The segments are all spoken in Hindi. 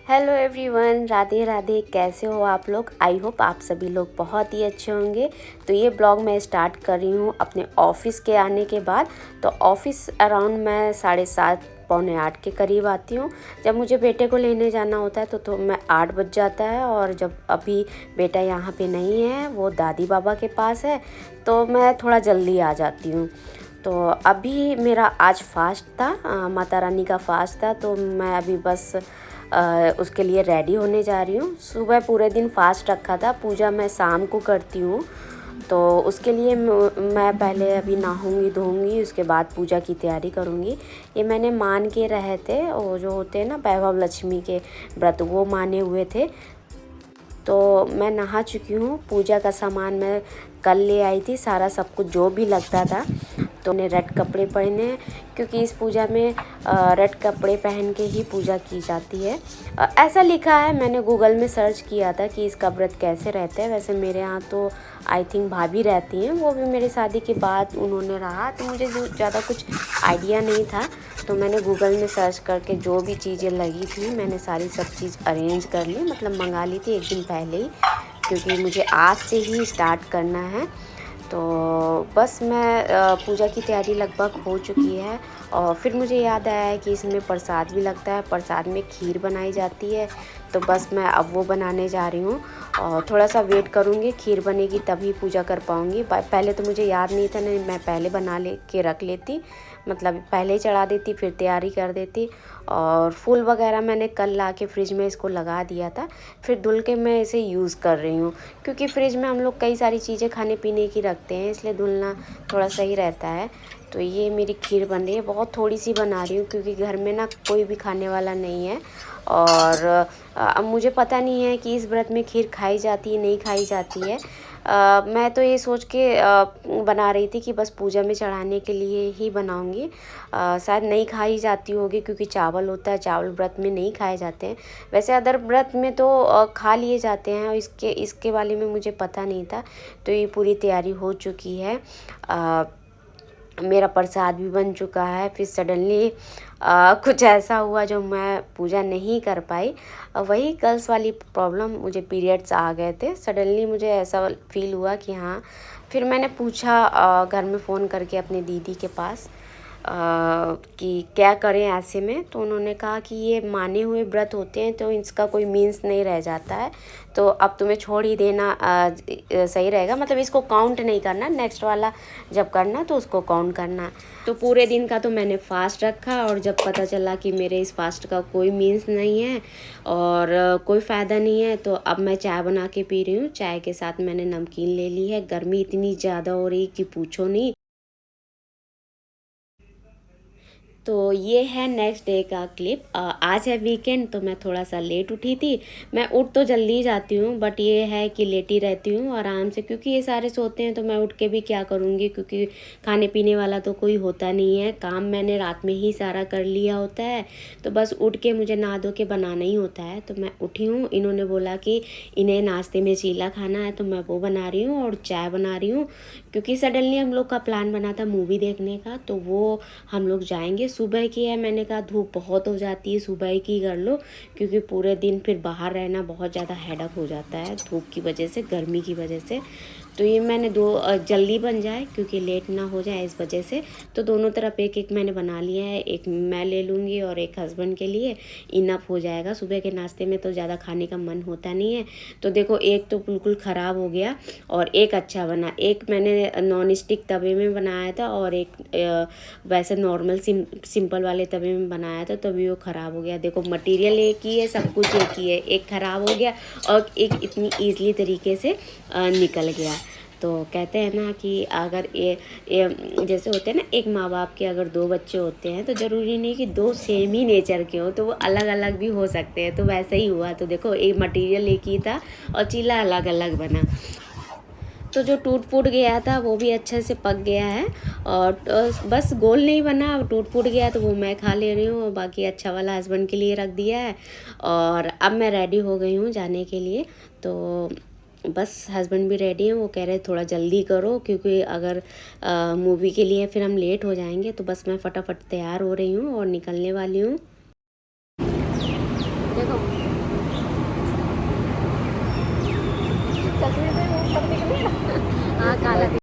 Hello everyone, Radhe Radhe. कैसे हो आप लोग? आई होप आप सभी लोग बहुत ही अच्छे होंगे। तो ये ब्लॉग मैं स्टार्ट कर रही हूँ अपने ऑफिस के आने के बाद। तो ऑफिस अराउंड मैं 7:30 पौने 8 के करीब आती हूँ। जब मुझे बेटे को लेने जाना होता है तो मैं 8 बज जाता है। और जब अभी बेटा यहाँ पे नहीं है, वो दादी बाबा के पास है, तो मैं थोड़ा जल्दी आ जाती हूँ। तो अभी मेरा आज फास्ट था, माता रानी का फास्ट था। तो मैं अभी बस उसके लिए रेडी होने जा रही हूँ। सुबह पूरे दिन फास्ट रखा था, पूजा मैं शाम को करती हूँ। तो उसके लिए मैं पहले अभी नहाऊंगी धोऊंगी, उसके बाद पूजा की तैयारी करूँगी। ये मैंने मान के रहे थे, वो जो होते हैं ना वैभव लक्ष्मी के व्रत, वो माने हुए थे। तो मैं नहा चुकी हूँ। पूजा का सामान मैं कल ले आई थी, सारा सब कुछ जो भी लगता था। तो उन्हें रेड कपड़े पहने हैं, क्योंकि इस पूजा में रेड कपड़े पहन के ही पूजा की जाती है। ऐसा लिखा है, मैंने गूगल में सर्च किया था कि इसका व्रत कैसे रहता है। वैसे मेरे यहाँ तो आई थिंक भाभी रहती हैं, वो भी मेरे शादी के बाद उन्होंने रहा, तो मुझे ज़्यादा कुछ आइडिया नहीं था। तो मैंने गूगल में सर्च करके जो भी चीज़ें लगी थी मैंने सारी सब चीज़ अरेंज कर ली, मतलब मंगा ली थी एक दिन पहले ही, क्योंकि मुझे आज से ही स्टार्ट करना है। तो बस मैं पूजा की तैयारी लगभग हो चुकी है। और फिर मुझे याद आया है कि इसमें प्रसाद भी लगता है, प्रसाद में खीर बनाई जाती है। तो बस मैं अब वो बनाने जा रही हूँ और थोड़ा सा वेट करूँगी, खीर बनेगी तभी पूजा कर पाऊँगी। पहले तो मुझे याद नहीं था, नहीं मैं पहले बना ले के रख लेती, मतलब पहले ही चढ़ा देती, फिर तैयारी कर देती। और फूल वगैरह मैंने कल ला के फ्रिज में इसको लगा दिया था, फिर धुल के मैं इसे यूज़ कर रही हूँ। क्योंकि फ्रिज में हम लोग कई सारी चीज़ें खाने पीने की रखते हैं, इसलिए धुलना थोड़ा सही रहता है। तो ये मेरी खीर बन रही है, बहुत थोड़ी सी बना रही हूँ क्योंकि घर में ना कोई भी खाने वाला नहीं है। और अब मुझे पता नहीं है कि इस व्रत में खीर खाई जाती है नहीं खाई जाती है। मैं तो ये सोच के बना रही थी कि बस पूजा में चढ़ाने के लिए ही बनाऊंगी। शायद नहीं खाई जाती होगी क्योंकि चावल होता है, चावल व्रत में नहीं खाए जाते हैं। वैसे अदर व्रत में तो खा लिए जाते हैं, और इसके बारे में मुझे पता नहीं था। तो ये पूरी तैयारी हो चुकी है। मेरा प्रसाद भी बन चुका है। फिर सडनली कुछ ऐसा हुआ जो मैं पूजा नहीं कर पाई। वही गर्ल्स वाली प्रॉब्लम, मुझे पीरियड्स आ गए थे सडनली, मुझे ऐसा फील हुआ कि हाँ। फिर मैंने पूछा घर में फ़ोन करके अपने दीदी के पास कि क्या करें ऐसे में। तो उन्होंने कहा कि ये माने हुए व्रत होते हैं, तो इसका कोई मीन्स नहीं रह जाता है, तो अब तुम्हें छोड़ ही देना सही रहेगा। मतलब इसको काउंट नहीं करना, नेक्स्ट वाला जब करना तो उसको काउंट करना। तो पूरे दिन का तो मैंने फास्ट रखा, और जब पता चला कि मेरे इस फास्ट का कोई मीन्स नहीं है और कोई फ़ायदा नहीं है, तो अब मैं चाय बना के पी रही हूँ। चाय के साथ मैंने नमकीन ले ली है। गर्मी इतनी ज़्यादा हो रही कि पूछो नहीं। तो ये है नेक्स्ट डे का क्लिप। आज है वीकेंड, तो मैं थोड़ा सा लेट उठी थी। मैं उठ तो जल्दी जाती हूँ, बट ये है कि लेट ही रहती हूँ आराम से, क्योंकि ये सारे सोते हैं तो मैं उठ के भी क्या करूँगी, क्योंकि खाने पीने वाला तो कोई होता नहीं है। काम मैंने रात में ही सारा कर लिया होता है, तो बस उठ के मुझे नहा धो के बनाना ही होता है। तो मैं उठी हूँ, इन्होंने बोला कि इन्हें नाश्ते में चीला खाना है, तो मैं वो बना रही हूँ और चाय बना रही हूँ। क्योंकि सडनली हम लोग का प्लान बना था मूवी देखने का, तो वो हम लोग जाएंगे। सुबह की है, मैंने कहा धूप बहुत हो जाती है, सुबह की कर लो, क्योंकि पूरे दिन फिर बाहर रहना बहुत ज़्यादा हेडक हो जाता है धूप की वजह से, गर्मी की वजह से। तो ये मैंने जल्दी बन जाए क्योंकि लेट ना हो जाए इस वजह से। तो दोनों तरफ एक एक मैंने बना लिया है, एक मैं ले लूँगी और एक हस्बैंड के लिए इनफ हो जाएगा। सुबह के नाश्ते में तो ज़्यादा खाने का मन होता नहीं है। तो देखो, एक तो बिल्कुल ख़राब हो गया और एक अच्छा बना। एक मैंने नॉन स्टिक तवे में बनाया था और एक वैसे नॉर्मल सिंपल वाले तवे में बनाया था, तभी वो ख़राब हो गया। देखो, मटेरियल एक ही है, सब कुछ एक ही है, एक ख़राब हो गया और एक इतनी ईज़िली तरीके से निकल गया। तो कहते हैं ना कि अगर ये जैसे होते हैं ना, एक माँ बाप के अगर दो बच्चे होते हैं तो ज़रूरी नहीं कि दो सेम ही नेचर के हों, तो वो अलग अलग भी हो सकते हैं। तो वैसा ही हुआ। तो देखो, एक मटेरियल एक ही था और चीला अलग अलग बना। तो जो टूट फूट गया था वो भी अच्छे से पक गया है, और बस गोल नहीं बना, टूट फूट गया तो वो मैं खा ले रही हूँ, और बाकी अच्छा वाला हस्बैंड के लिए रख दिया है। और अब मैं रेडी हो गई हूँ जाने के लिए। तो बस हस्बैंड भी रेडी हैं, वो कह रहे थोड़ा जल्दी करो क्योंकि अगर मूवी के लिए फिर हम लेट हो जाएंगे। तो बस मैं फटाफट तैयार हो रही हूँ और निकलने वाली हूँ। देखो, तस्वीर में वो सब दिख रहा है। हाँ काला दिख।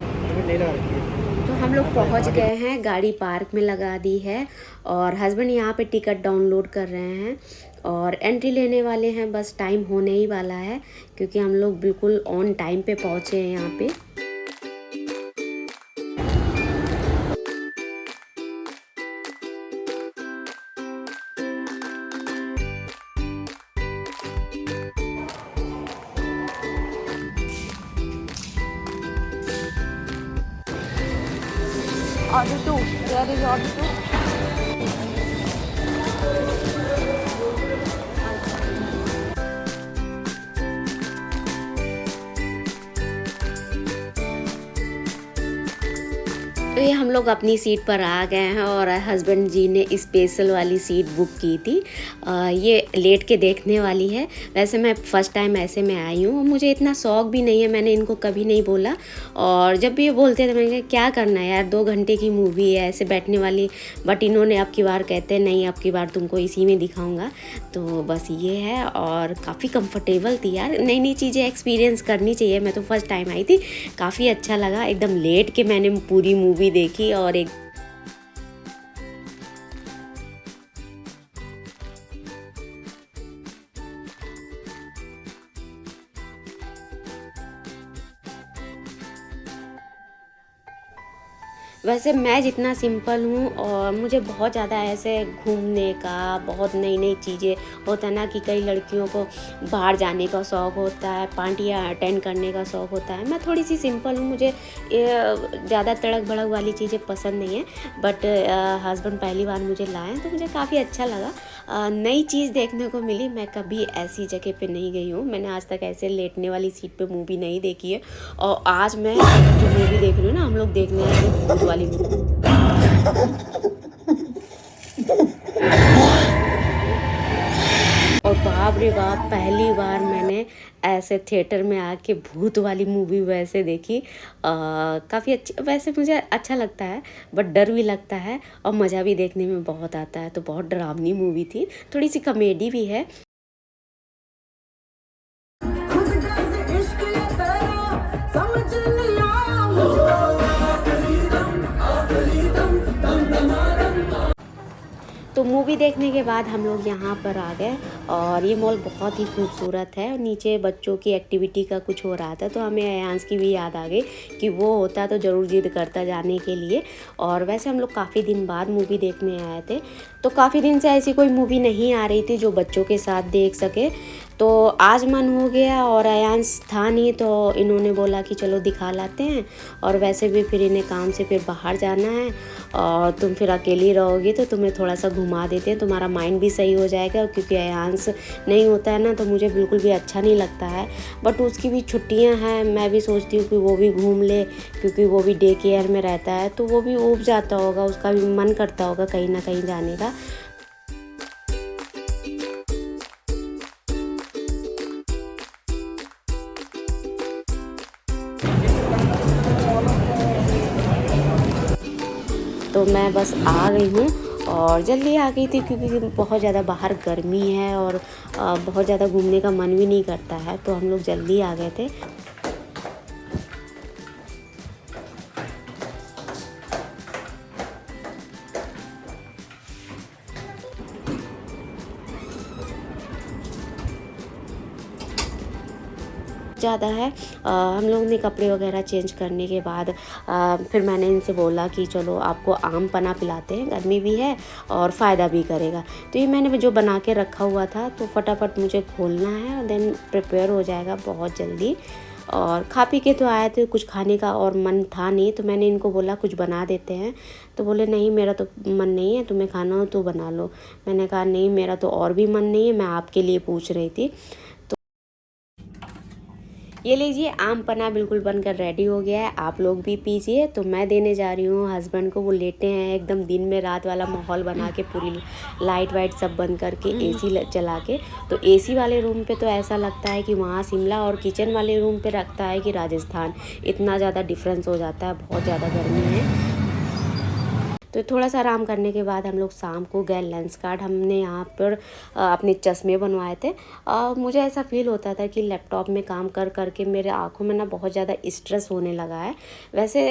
तो हम लोग पहुंच गए हैं, गाड़ी पार्क में लगा दी है और हस्बैंड यहाँ पे टिकट डाउनलोड कर रहे हैं और एंट्री लेने वाले हैं। बस टाइम होने ही वाला है क्योंकि हम लोग बिल्कुल ऑन टाइम पे पहुँचे हैं यहाँ पे। Order 2. Where is order 2? तो ये हम लोग अपनी सीट पर आ गए हैं और हस्बैंड जी ने स्पेशल वाली सीट बुक की थी। ये लेट के देखने वाली है। वैसे मैं फ़र्स्ट टाइम ऐसे में आई हूँ, मुझे इतना शौक भी नहीं है, मैंने इनको कभी नहीं बोला। और जब भी ये बोलते थे मैंने कहा क्या करना है यार, 2 घंटे की मूवी है ऐसे बैठने वाली। बट इन्होंने अब की बार कहते हैं नहीं, अब की बार तुमको इसी में दिखाऊँगा। तो बस ये है और काफ़ी कंफर्टेबल थी यार। नई नई चीज़ें एक्सपीरियंस करनी चाहिए। मैं तो फर्स्ट टाइम आई थी, काफ़ी अच्छा लगा। एकदम लेट के मैंने पूरी मूवी देखी और एक वैसे मैं जितना सिंपल हूँ और मुझे बहुत ज़्यादा ऐसे घूमने का, बहुत नई नई चीज़ें होता है ना कि कई लड़कियों को बाहर जाने का शौक़ होता है, पार्टियाँ अटेंड करने का शौक़ होता है। मैं थोड़ी सी सिंपल हूँ, मुझे ज़्यादा तड़क भड़क वाली चीज़ें पसंद नहीं है। बट हस्बैंड पहली बार मुझे लाए तो मुझे काफ़ी अच्छा लगा। नई चीज़ देखने को मिली। मैं कभी ऐसी जगह पे नहीं गई हूँ, मैंने आज तक ऐसे लेटने वाली सीट पे मूवी नहीं देखी है। और आज मैं जो मूवी देख रही हूँ ना, हम लोग देखने वाले भूत वाली मूवी। और बाप रे बाप, पहली बार मैंने ऐसे थिएटर में आके भूत वाली मूवी वैसे देखी। काफ़ी अच्छी, वैसे मुझे अच्छा लगता है बट डर भी लगता है और मज़ा भी देखने में बहुत आता है। तो बहुत डरावनी मूवी थी, थोड़ी सी कॉमेडी भी है। तो मूवी देखने के बाद हम लोग यहाँ पर आ गए और ये मॉल बहुत ही खूबसूरत है। नीचे बच्चों की एक्टिविटी का कुछ हो रहा था तो हमें अयांश की भी याद आ गई कि वो होता तो ज़रूर जिद करता जाने के लिए। और वैसे हम लोग काफ़ी दिन बाद मूवी देखने आए थे, तो काफ़ी दिन से ऐसी कोई मूवी नहीं आ रही थी जो बच्चों के साथ देख सके। तो आज मन हो गया और अयांश था नहीं तो इन्होंने बोला कि चलो दिखा लाते हैं। और वैसे भी फिर इन्हें काम से फिर बाहर जाना है और तुम फिर अकेली रहोगी तो तुम्हें थोड़ा सा घुमा देते हैं, तुम्हारा माइंड भी सही हो जाएगा। क्योंकि अयांश नहीं होता है ना तो मुझे बिल्कुल भी अच्छा नहीं लगता है। बट उसकी भी छुट्टियां हैं, मैं भी सोचती हूँ कि वो भी घूम ले क्योंकि वो भी डे केयर में रहता है तो वो भी ऊब जाता होगा, उसका भी मन करता होगा कहीं ना कहीं जाने का। तो मैं बस आ गई हूँ और जल्दी आ गई थी क्योंकि बहुत ज़्यादा बाहर गर्मी है और बहुत ज़्यादा घूमने का मन भी नहीं करता है, तो हम लोग जल्दी आ गए थे। ज़्यादा है। हम लोग ने कपड़े वगैरह चेंज करने के बाद फिर मैंने इनसे बोला कि चलो आपको आम पन्ना पिलाते हैं, गर्मी भी है और फ़ायदा भी करेगा। तो ये मैंने जो बना के रखा हुआ था तो फटाफट मुझे खोलना है और देन प्रिपेयर हो जाएगा बहुत जल्दी। और खा पी के तो आए थे, कुछ खाने का और मन था नहीं तो मैंने इनको बोला कुछ बना देते हैं। तो बोले नहीं मेरा तो मन नहीं है, तुम्हें खाना हो तो बना लो। मैंने कहा नहीं मेरा तो और भी मन नहीं है, मैं आपके लिए पूछ रही थी। ये लीजिए आम पन्ना बिल्कुल बनकर रेडी हो गया है, आप लोग भी पीजिए। तो मैं देने जा रही हूँ हस्बैंड को, वो लेटे हैं एकदम दिन में रात वाला माहौल बना के, पूरी लाइट वाइट सब बंद करके एसी चला के। तो एसी वाले रूम पे तो ऐसा लगता है कि वहाँ शिमला और किचन वाले रूम पे रखता है कि राजस्थान, इतना ज़्यादा डिफरेंस हो जाता है, बहुत ज़्यादा गर्मी है। तो थोड़ा सा आराम करने के बाद हम लोग शाम को गए लेंस कार्ड। हमने यहाँ पर अपने चश्मे बनवाए थे। मुझे ऐसा फील होता था कि लैपटॉप में काम कर करके मेरे आँखों में ना बहुत ज़्यादा स्ट्रेस होने लगा है। वैसे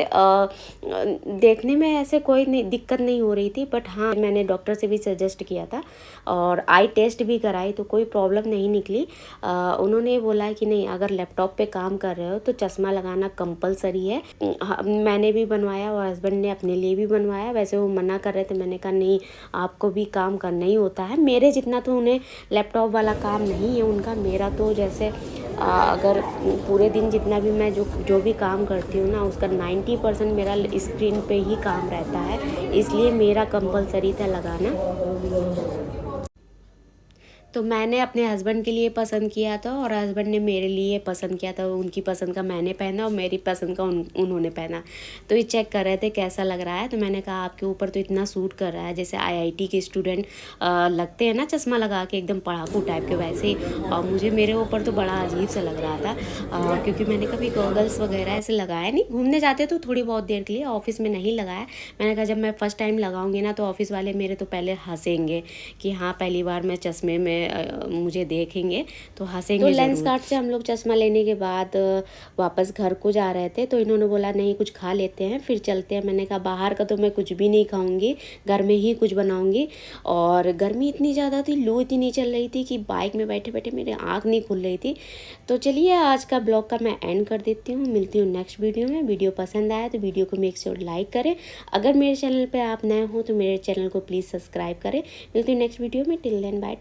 देखने में ऐसे कोई दिक्कत नहीं हो रही थी, बट हाँ मैंने डॉक्टर से भी सजेस्ट किया था और आई टेस्ट भी कराई तो कोई प्रॉब्लम नहीं निकली। उन्होंने बोला कि नहीं, अगर लैपटॉप पे काम कर रहे हो तो चश्मा लगाना कंपलसरी है। मैंने भी बनवाया और हस्बैंड ने अपने लिए भी बनवाया। वैसे वो मना कर रहे थे, मैंने कहा नहीं, आपको भी काम करना ही होता है। मेरे जितना तो उन्हें लैपटॉप वाला काम नहीं है उनका। मेरा तो जैसे अगर पूरे दिन जितना भी मैं जो भी काम करती हूँ ना, उसका 90% मेरा स्क्रीन पे ही काम रहता है, इसलिए मेरा कंपलसरी था लगाना। तो मैंने अपने हस्बैंड के लिए पसंद किया था और हस्बैंड ने मेरे लिए पसंद किया था। उनकी पसंद का मैंने पहना और मेरी पसंद का उन्होंने पहना। तो ये चेक कर रहे थे कैसा लग रहा है। तो मैंने कहा आपके ऊपर तो इतना सूट कर रहा है, जैसे आईआईटी के स्टूडेंट लगते हैं ना चश्मा लगा के, एकदम पढ़ाकू टाइप के वैसे ही। और मुझे मेरे ऊपर तो बड़ा अजीब सा लग रहा था क्योंकि मैंने कभी गॉगल्स वगैरह ऐसे लगाया नहीं। घूमने जाते तो थोड़ी बहुत देर के लिए, ऑफिस में नहीं लगाया। मैंने कहा जब मैं फ़र्स्ट टाइम लगाऊंगी ना तो ऑफिस वाले मेरे तो पहले हंसेंगे कि हाँ पहली बार मैं चश्मे में मुझे देखेंगे तो हंसेंगे। तो लेंस कार्ड से हम लोग चश्मा लेने के बाद वापस घर को जा रहे थे। तो इन्होंने बोला नहीं, कुछ खा लेते हैं फिर चलते हैं। मैंने कहा बाहर का तो मैं कुछ भी नहीं खाऊंगी, घर में ही कुछ बनाऊंगी। और गर्मी इतनी ज़्यादा थी, लू इतनी चल रही थी कि बाइक में बैठे बैठे मेरी आँख नहीं खुल रही थी। तो चलिए आज का ब्लॉग का मैं एंड कर देती हूँ। मिलती हूँ नेक्स्ट वीडियो में। वीडियो पसंद आया तो वीडियो को मेक श्योर लाइक करें। अगर मेरे चैनल पर आप नए हो तो मेरे चैनल को प्लीज़ सब्सक्राइब करें। मिलती हूँ नेक्स्ट वीडियो में। Till then bye.